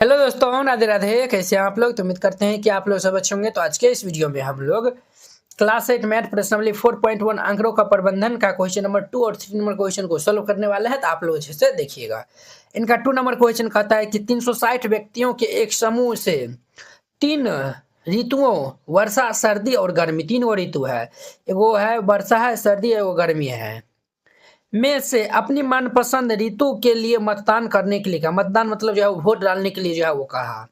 Hello दोस्तों, राधे राधे। कैसे हैं आप लोग? तो उम्मीद करते हैं कि आप लोग सब अच्छे होंगे। तो आज के इस वीडियो में हम लोग क्लास 8 मैथ प्रश्नावली 4.1 आंकड़ों का प्रबंधन का क्वेश्चन नंबर 2 और 3 नंबर क्वेश्चन को सॉल्व करने वाले हैं। तो आप लोग अच्छे से देखिएगा। इनका 2 नंबर क्वेश्चन कहता है कि 360 व्यक्तियों के एक समूह से 3 ऋतुओं वर्षा, सर्दी और गर्मी, 3 वो ऋतु है। वो है वर्षा है, सर्दी है, वो गर्मी है, में से अपनी मनपसंद ऋतु के लिए मतदान करने के लिए कहा। मतदान मतलब जो है वो वोट डालने के लिए जो है वो कहा।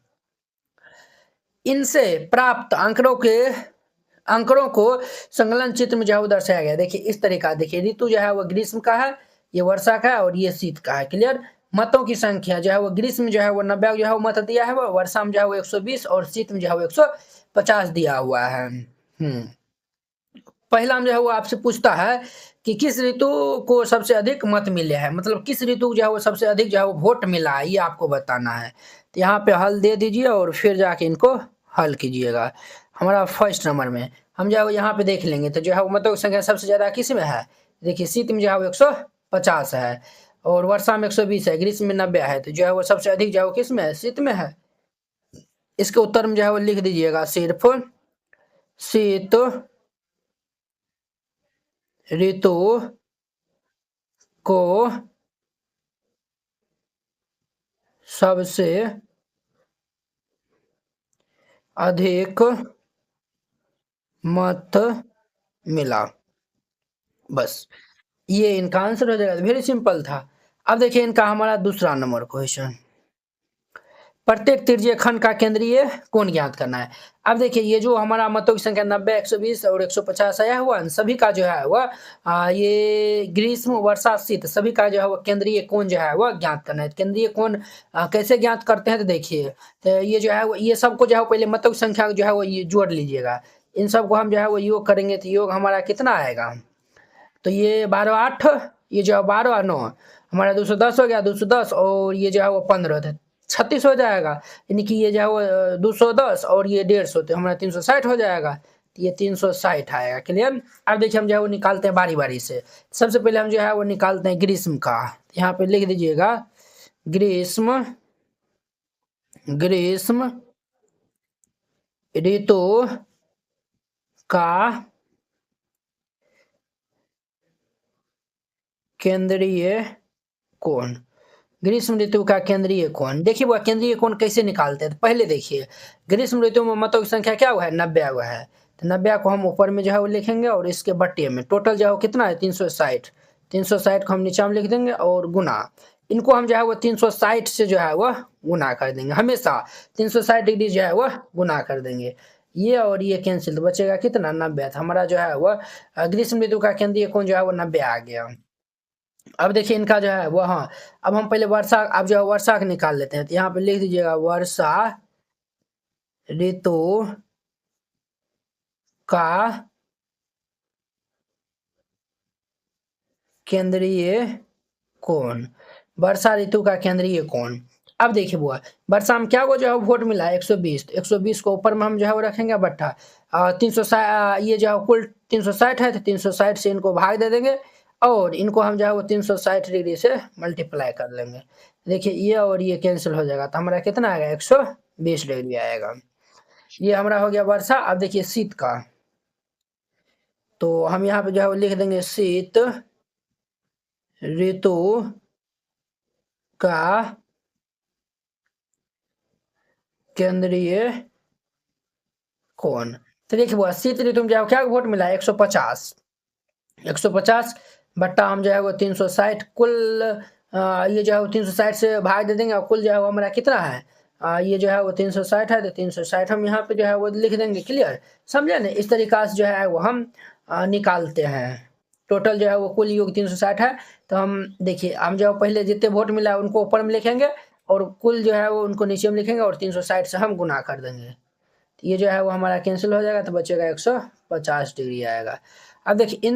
इनसे प्राप्त आंकड़ों को संकलन चित्र में जो है वो दर्शाया गया। देखिए इस तरीका, देखिए ऋतु जो है वो ग्रीष्म का है, ये वर्षा का है और ये शीत का है। क्लियर। मतों की संख्या जो है वो ग्रीष्म जो है वो 90 जो है वो मत दिया है, वो वर्षा में जो है वो 120 और शीत में जो है वो 150 दिया हुआ है। पहला में जो है वो आपसे पूछता है कि किस ऋतु को सबसे अधिक मत मिले हैं, मतलब किस ऋतु जो है वो सबसे अधिक जो है वो वोट मिला है, ये आपको बताना है। तो यहाँ पे हल दे दीजिए और फिर जाके इनको हल कीजिएगा। हमारा फर्स्ट नंबर में हम जो है वो यहाँ पे देख लेंगे। तो जो है वो मतों की संख्या सबसे ज्यादा किस में है? देखिए शीत में जो है वो 150 है और वर्षा में 120 है, ग्रीष्म में 90 है। तो जो है वो सबसे अधिक जो है वो किस में है? शीत में है। इसके उत्तर में जो है वो लिख दीजिएगा सिर्फ शीत ऋतु को सबसे अधिक मत मिला। बस ये इनका आंसर हो जाएगा। वेरी सिंपल था। अब देखिए इनका हमारा दूसरा नंबर क्वेश्चन, प्रत्येक त्रिज्यीय खंड का केंद्रीय कोण ज्ञात करना है। अब देखिए ये जो हमारा मतों की संख्या 90, 120 और 150 आया हुआ है, सभी का जो है वह ये ग्रीष्म, वर्षा, शीत सभी का जो है वह केंद्रीय कोण जो है वह ज्ञात करना है। केंद्रीय कोण कैसे ज्ञात करते हैं? तो देखिए, तो ये जो है ये सबको जो है पहले मतों की संख्या जो है वो ये जोड़ लीजिएगा। इन सबको हम जो है वो योग करेंगे तो योग हमारा कितना आएगा? तो ये 12 8, ये जो है 12 9, हमारा 210 हो गया, 210 और ये जो है वो 15 था, 36 हो जाएगा। यानी कि ये जो है वो 210 और ये 150 तो हमारा 360 हो जाएगा। तो ये 360 आएगा। क्लियर। अब देखिए हम जो है वो निकालते हैं बारी बारी से। सबसे पहले हम जो है वो निकालते हैं ग्रीष्म का। यहाँ पे लिख दीजिएगा ग्रीष्म ग्रीष्म ऋतु का केंद्रीय कोण। ग्रीष्म ऋतु का केंद्रीय कोण, देखिए वह केंद्रीय कोण कैसे निकालते हैं? तो पहले देखिए ग्रीष्म ऋतु में मतों की संख्या क्या हुआ है? 90 हुआ है। तो 90 को हम ऊपर में जो है वो लिखेंगे और इसके बट्टे में टोटल जो है वो कितना है? 360। 360 को हम नीचे में लिख देंगे और गुना, इनको हम जो है वो 360 से जो है वह गुना कर देंगे। हमेशा 360 डिग्री जो है वह गुना कर देंगे। ये और ये कैंसिल, तो बचेगा कितना? 90। हमारा जो है वह ग्रीष्म ऋतु का केंद्रीय कोण जो है वो 90 आ गया। अब देखिए इनका जो है वो, हाँ, अब हम पहले वर्षा, अब जो है वर्षा का निकाल लेते हैं। तो यहाँ पे लिख दीजिएगा वर्षा ऋतु का केंद्रीय कोण। वर्षा ऋतु का केंद्रीय कोण। अब देखिए बुआ, वर्षा में क्या को जो है वोट मिला है? 120। तो 120 को ऊपर में हम जो है वो रखेंगे बट्टा, 360, ये जो है कुल 360 है, तो 360 से इनको भाग दे देंगे और इनको हम जो है वो 360 डिग्री से मल्टीप्लाई कर लेंगे। देखिए ये और ये कैंसिल हो जाएगा, तो हमारा कितना आएगा? 120 डिग्री आएगा। ये हमारा हो गया वर्षा। अब देखिए शीत का, तो हम यहाँ पे जो है वो लिख देंगे शीत ऋतु का केंद्रीय कोण। तो देखिए वो शीत ऋतु में जो है क्या वोट मिला है? 150। 150 बट्टा हम जो है वो 360, कुल ये जो है वो 360 से भाग दे देंगे और कुल जो है वो हमारा कितना है? ये जो है वो 360 है, तो 360 हम यहाँ पे जो है वो लिख देंगे। क्लियर, समझे ना? इस तरीका से जो है वो हम निकालते हैं। टोटल जो है वो कुल योग 360 है। तो हम देखिए हम जो पहले जितने वोट मिला है उनको ऊपर में लिखेंगे और कुल जो है वो उनको नीचे में लिखेंगे और 360 से हम गुना कर देंगे। तो ये जो है वो हमारा कैंसिल हो जाएगा, तो बचेगा 150 डिग्री आएगा। अब देखिए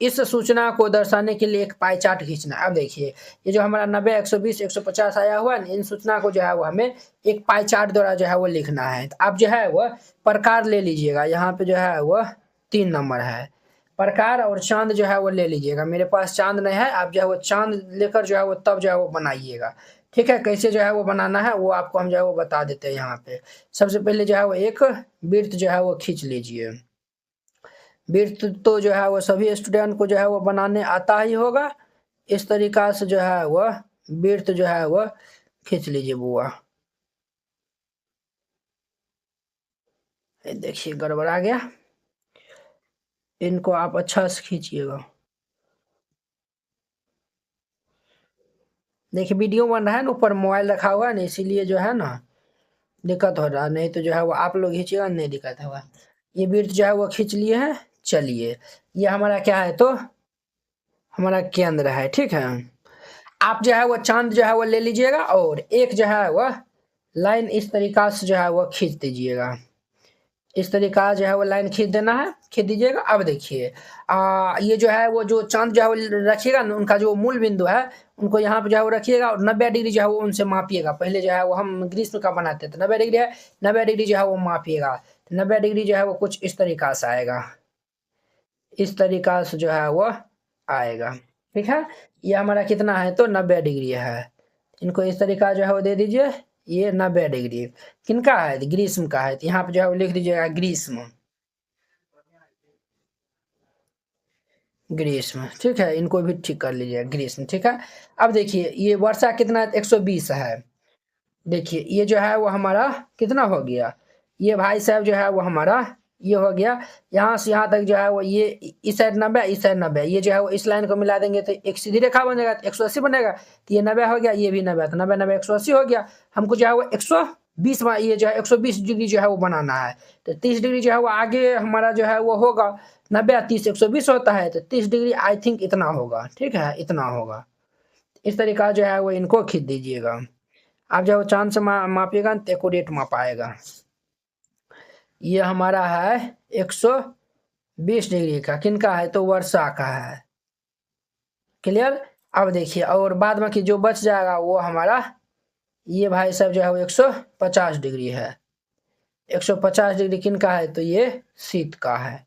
इस सूचना को दर्शाने के लिए एक पाई चार्ट खींचना है। अब देखिए ये जो हमारा 90, 120, 150 आया हुआ है, इन सूचना को जो है वो हमें एक पाई चार्ट द्वारा जो है वो लिखना है। तो आप जो है वह प्रकार ले लीजिएगा। यहाँ पे जो है वह 3 नंबर है, प्रकार और चांद जो है वो ले लीजिएगा। मेरे पास चांद नहीं है, आप जो है वो चांद लेकर जो है वो तब जो है वो बनाइएगा। ठीक है, कैसे जो है वो बनाना है वो आपको हम जो है वो बता देते हैं यहाँ पे। सबसे पहले जो है वो एक वृत्त जो है वो खींच लीजिए। वृत्त तो जो है वो सभी स्टूडेंट को जो है वो बनाने आता ही होगा। इस तरीका से जो है वह वृत्त जो है वह खींच लीजिए बुआ। ये देखिए गड़बड़ा गया, इनको आप अच्छा से खींचिएगा। देखिए वीडियो बन रहा है ना, ऊपर मोबाइल रखा हुआ है ना, इसीलिए जो है ना दिक्कत हो रहा है, नहीं तो जो है वो आप लोग खींचिएगा नहीं दिक्कत होगा। ये वृत्त जो है वो खींच लिए हैं। चलिए ये हमारा क्या है, तो हमारा केंद्र है। ठीक है, आप जो है वो चांद जो है वो ले लीजिएगा और एक जो है वह लाइन इस तरीका से जो है वो खींच दीजिएगा। इस तरीका जो है वो लाइन खींच देना है, खींच दीजिएगा। अब देखिए ये जो है वो जो चांद जो है वो रखिएगा ना, उनका जो मूल बिंदु है उनको यहाँ पे जो है वो रखिएगा और 90 डिग्री जो है वो उनसे मापिएगा। पहले जो है वो हम ग्रीष्म का बनाते थे, 90 डिग्री है, 90 डिग्री जो है वो मापिएगा। 90 डिग्री जो है वो कुछ इस तरीका से आएगा, इस तरीका से जो है वो आएगा। ठीक है, ये हमारा कितना है, तो 90 डिग्री है। इनको इस तरीका जो है वो दे दीजिए। ये 90 डिग्री किनका है, ग्रीष्म का है, तो यहाँ पे जो है वो लिख दीजिएगा ग्रीष्म। ग्रीष्म, ठीक है, इनको भी ठीक कर लीजिए ग्रीष्म। ठीक है, अब देखिए ये वर्षा कितना है, 120 है। देखिए ये जो है वो हमारा कितना हो गया, ये भाई साहब जो है वो हमारा ये हो गया। यहाँ से यहाँ तक जो है वो ये इस साइड 90, इस साइड 90, ये जो है वो इस लाइन को मिला देंगे तो एक सीधी रेखा बन जाएगा, तो 180 बनेगा। तो ये 90 हो गया, ये भी 90, तो 90 90 180 हो गया। हमको जो है वो 120 ये जो है 120 डिग्री जो है वो बनाना है। तो 30 डिग्री जो है वो आगे हमारा जो है वो होगा, 90 30 120 होता है, तो 30 डिग्री आई थिंक इतना होगा। ठीक है, इतना होगा। इस तरीका जो है वो इनको खींच दीजिएगा। आप जब चांद से मापिएगा तो एक्यूरेट माप आएगा। ये हमारा है 120 डिग्री का, किनका है, तो वर्षा का है। क्लियर। अब देखिए और बाद में कि जो बच जाएगा वो हमारा ये भाई साहब जो है वो 150 डिग्री है। 150 डिग्री किनका है, तो ये शीत का है।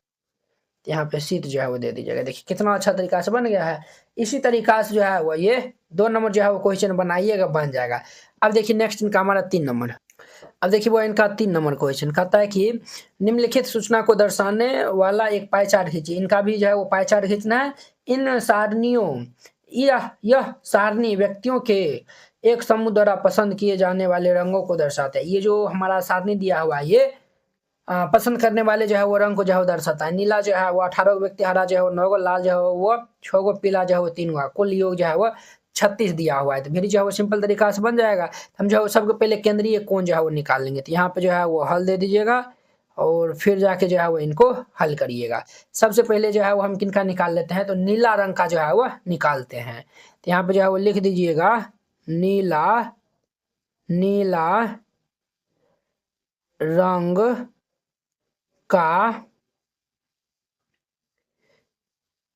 यहाँ पे शीत जो है वो दे दीजिएगा। देखिए कितना अच्छा तरीका से बन गया है। इसी तरीका से जो है वो ये 2 नंबर जो है वो क्वेश्चन बनाइएगा, बन जाएगा। अब देखिए नेक्स्ट इनका हमारा 3 नंबर। अब देखिए वो इनका 3 नंबर क्वेश्चन कहता है कि निम्नलिखित सूचना को दर्शाने वाला एक पाई चार्ट खींचिए। इनका भी जो है वो पाई चार्ट खींचना है। इन सारणियों यह सारणी व्यक्तियों के एक समूह द्वारा पसंद किए जाने वाले रंगों को दर्शाते हैं। ये जो हमारा सारणी दिया हुआ है ये पसंद करने वाले जो है वो रंग को जो है वो दर्शाता है। नीला जो है वो 18 व्यक्ति, हरा जो है वो 9 गो, लाल जो है वो 6 गो, पीला जो है वो 3 गो, कुल योग जो है वो 36 दिया हुआ है। तो फिर जो है वो सिंपल तरीका से बन जाएगा। हम जो है सबके पहले केंद्रीय कोण जो है वो निकाल लेंगे। तो यहाँ पे जो है वो हल दे दीजिएगा और फिर जाके जो है वो इनको हल करिएगा। सबसे पहले जो है वो हम किनका निकाल लेते हैं, तो नीला रंग का जो है वो निकालते हैं। तो यहाँ पे जो है वो लिख दीजिएगा नीला, नीला रंग का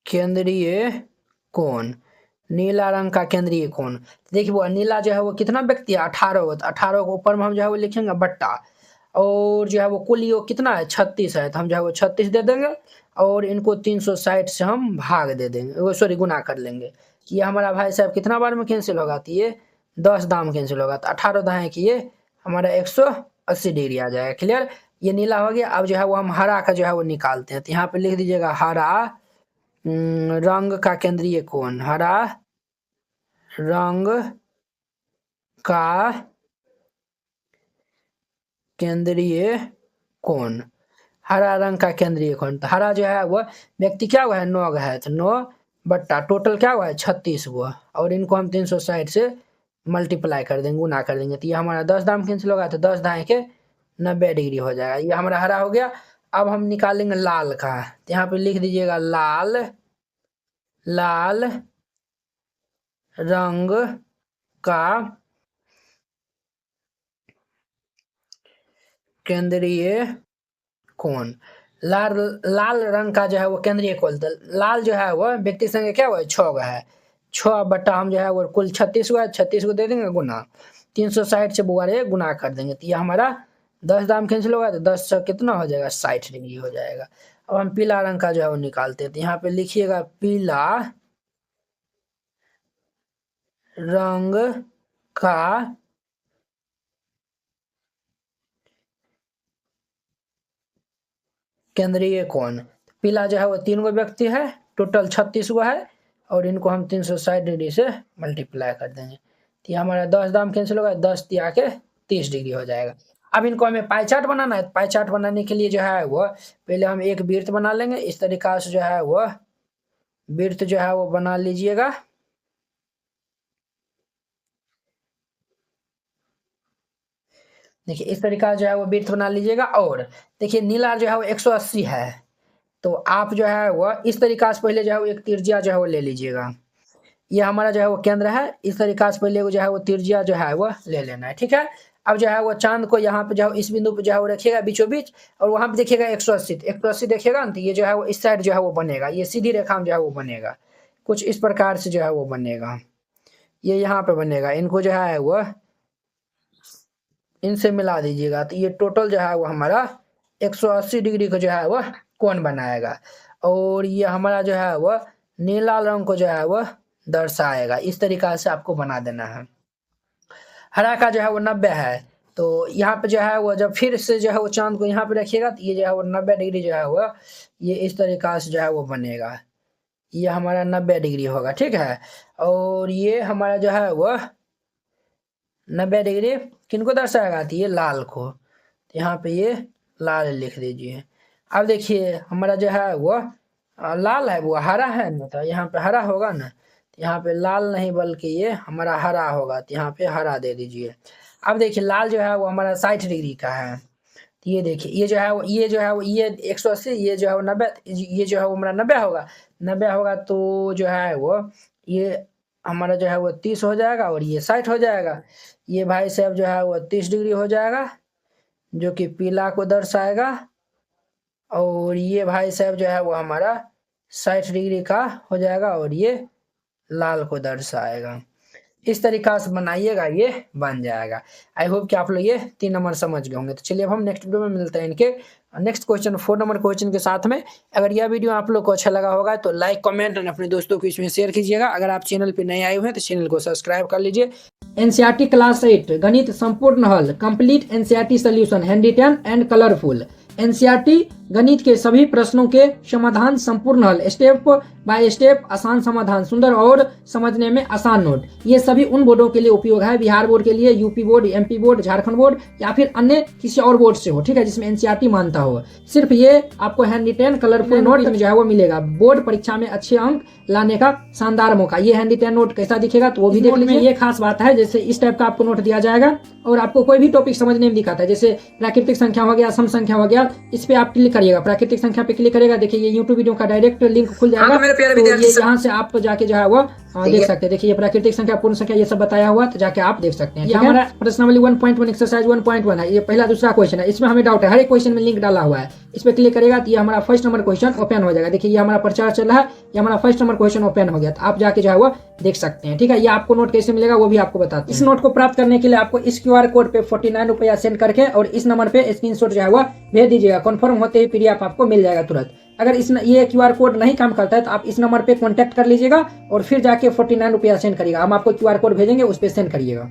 केंद्रीय कोण, नीला रंग का केंद्रीय कोण। देखिए वो नीला जो है वो कितना व्यक्ति है, 18 गो, तो 18 को ऊपर में हम जो है वो लिखेंगे बट्टा, और जो है वो कुल योग कितना है, 36 है, तो हम जो है वो 36 दे देंगे और इनको 360 से हम भाग दे देंगे, सॉरी गुना कर लेंगे। ये हमारा भाई साहब कितना बार में कैंसिल होगा, तो ये 10 दाम कैंसिल होगा, तो 18 दाएँ कि ये हमारा 180 डिग्री आ जाएगा। क्लियर, ये नीला हो गया। अब जो है वो हम हरा का जो है वो निकालते हैं। तो यहाँ पे लिख दीजिएगा हरा रंग का केंद्रीय कोण, हरा रंग का केंद्रीय कोण, हरा रंग का केंद्रीय कोण। तो हरा जो है वो व्यक्ति क्या हुआ है, 9 है, तो 9 बट्टा टोटल क्या हुआ है 36 हुआ, और इनको हम 360 से मल्टीप्लाई कर देंगे, गुना कर देंगे। तो ये हमारा 10 दाम कैंसिल होगा, तो 10 दाएँ के 90 डिग्री हो जाएगा। ये हमारा हरा हो गया। अब हम निकालेंगे लाल का। तो यहाँ पे लिख दीजिएगा लाल, लाल रंग का केंद्रीय कोण, लाल लाल रंग का जो है वो केंद्रीय कोण। लाल जो है वो व्यक्ति संख्या क्या हुआ है, 6 है, 6 बट्टा हम जो है वो कुल 36 हुआ है, 36 को दे देंगे गुना, 360 से बुआरे गुना कर देंगे। तो ये हमारा 10 दाम कैंसिल होगा, तो 10 से कितना हो जाएगा, 60 डिग्री हो जाएगा। अब हम पीला रंग का जो है वो निकालते हैं। तो यहाँ पे लिखिएगा पीला रंग का केंद्रीय कोण। पीला जो है वो 3 गो व्यक्ति है, टोटल 36 गो है, और इनको हम 360 डिग्री से मल्टीप्लाई कर देंगे। तो ये हमारा 10 दाम कैंसिल होगा, 10 तिया के 30 डिग्री हो जाएगा। अब इनको हमें पाई चार्ट बनाना है। पाई चार्ट बनाने के लिए जो है वो पहले हम एक वृत्त बना लेंगे। इस तरीका से जो है वो वृत्त जो है वो बना लीजिएगा। देखिए इस तरीका जो है वो वृत्त बना लीजिएगा। और देखिए नीला जो है वो 180 है, तो आप जो है वो इस तरीका से पहले जो है वो एक त्रिज्या जो है वो ले लीजिएगा। ये हमारा जो है वो केंद्र है। इस तरीका से पहले जो है वो त्रिज्या जो है वो ले लेना है, ठीक है। अब जो है वो चांद को यहाँ पे जो है इस बिंदु पे जो है वो रखिएगा बीचों बीच, और वहां पे देखिएगा 180 देखिएगा ना, तो ये जो है वो इस साइड जो है वो बनेगा, ये सीधी रेखा में जो है वो बनेगा, कुछ इस प्रकार से जो है वो बनेगा। ये यहाँ पे बनेगा, इनको जो है वो इनसे मिला दीजिएगा, तो ये टोटल जो है वो हमारा 180 डिग्री का जो है वो कोण बनाएगा। और ये हमारा जो है वो नीला रंग को जो है वो दर्शाएगा। इस तरीका से आपको बना देना है। हरा का जो है वो 90 है, तो यहाँ पे जो है वो जब फिर से जो है वो चांद को यहाँ पे रखिएगा, तो ये जो है वो 90 डिग्री जो है वो ये इस तरीका से जो है वो बनेगा। ये हमारा 90 डिग्री होगा, ठीक है। और ये हमारा जो है वो 90 डिग्री किनको दर्शाएगा, तो ये लाल को, तो यहाँ पे ये लाल लिख दीजिए। अब देखिए हमारा जो है वो लाल है, वो हरा है ना, तो यहाँ पे हरा होगा ना, तो यहाँ पे लाल नहीं बल्कि ये हमारा हरा होगा, तो यहाँ पे हरा दे दीजिए। अब देखिए लाल जो है वो हमारा 60 डिग्री का है, तो ये देखिए ये जो है वो ये 180, ये जो है वो 90, ये जो है वो हमारा 90 होगा। 90 होगा तो जो है वो ये हमारा जो है वो 30 हो जाएगा, और ये 60 हो जाएगा। ये भाई साहब जो है वो 30 डिग्री हो जाएगा, जो कि पीला को दर्शाएगा। और ये भाई साहब जो है वो हमारा 60 डिग्री का हो जाएगा, और ये लाल को दर्शाएगा। इस तरीका से बनाइएगा, ये बन जाएगा। आई होप कि आप लोग ये 3 नंबर समझ गए होंगे। तो चलिए अब हम नेक्स्ट वीडियो में मिलते हैं इनके नेक्स्ट क्वेश्चन 4 नंबर क्वेश्चन के साथ में। अगर यह वीडियो आप लोग को अच्छा लगा होगा तो लाइक कमेंट और अपने दोस्तों को इसमें शेयर कीजिएगा। अगर आप चैनल पे नए आए हुए हैं तो चैनल को सब्सक्राइब कर लीजिए। एनसीईआरटी क्लास 8 गणित संपूर्ण हल complete NCERT solution handwritten and colourful. NCERT गणित के सभी प्रश्नों के समाधान संपूर्ण हल, स्टेप बाय स्टेप आसान समाधान, सुंदर और समझने में आसान नोट। ये सभी उन बोर्डों के लिए उपयोग है, बिहार बोर्ड के लिए, UP board, MP board, Jharkhand board या फिर अन्य किसी और बोर्ड से हो, ठीक है, जिसमें एनसीईआरटी मानता हो। सिर्फ ये आपको हैंड रिटेन कलरफुल नोट जो है वो मिलेगा। बोर्ड परीक्षा में अच्छे अंक लाने का शानदार मौका। ये हैंड रिटेन नोट कैसा दिखेगा तो वो भी देख लीजिए। ये खास बात है, जैसे इस टाइप का आपको नोट दिया जाएगा और आपको कोई भी टॉपिक समझने में दिखाता है, जैसे प्राकृतिक संख्या हो गया, सम संख्या हो गया, इस पे आप क्लिक करिएगा, प्राकृतिक संख्या पे क्लिक करेगा, देखिए ये यूट्यूब वीडियो का डायरेक्ट लिंक खुल जाएगा। तो ये यहाँ से आप जाके जो है वो देख सकते हैं। देखिए ये प्राकृतिक संख्या, पूर्ण संख्या, ये सब बताया हुआ, तो जाके आप देख सकते हैं। ये हमारा प्रश्नावली 1.1 एक्सरसाइज 1.1 है। ये पहला दूसरा क्वेश्चन है, इसमें हमें डाउट है, हर एक क्वेश्चन में लिंक डाला हुआ है। इस पे क्लिक करेगा तो ये हमारा फर्स्ट नंबर क्वेश्चन ओपन हो जाएगा। देखिए ये हमारा प्रचार चल रहा है, ये हमारा फर्स्ट नंबर क्वेश्चन ओपन हो गया, तो आप जाके जो है वो देख सकते हैं, ठीक है। ये आपको नोट कैसे मिलेगा वो भी आपको बताते हैं। इस नोट को प्राप्त करने के लिए आपको इस QR कोड पे 49 रुपया सेंड करके और इस नंबर पे स्क्रीनशॉट जो है वो भेज दीजिएगा। कन्फर्म होते ही PDF आपको मिल जाएगा तुरंत। अगर ये QR कोड नहीं काम करता है तो आप इस नंबर पे कांटेक्ट कर लीजिएगा और फिर जाके 49 रुपया सेंड करिएगा। हम आपको QR कोड भेजेंगे, उस पर सेंड करिएगा।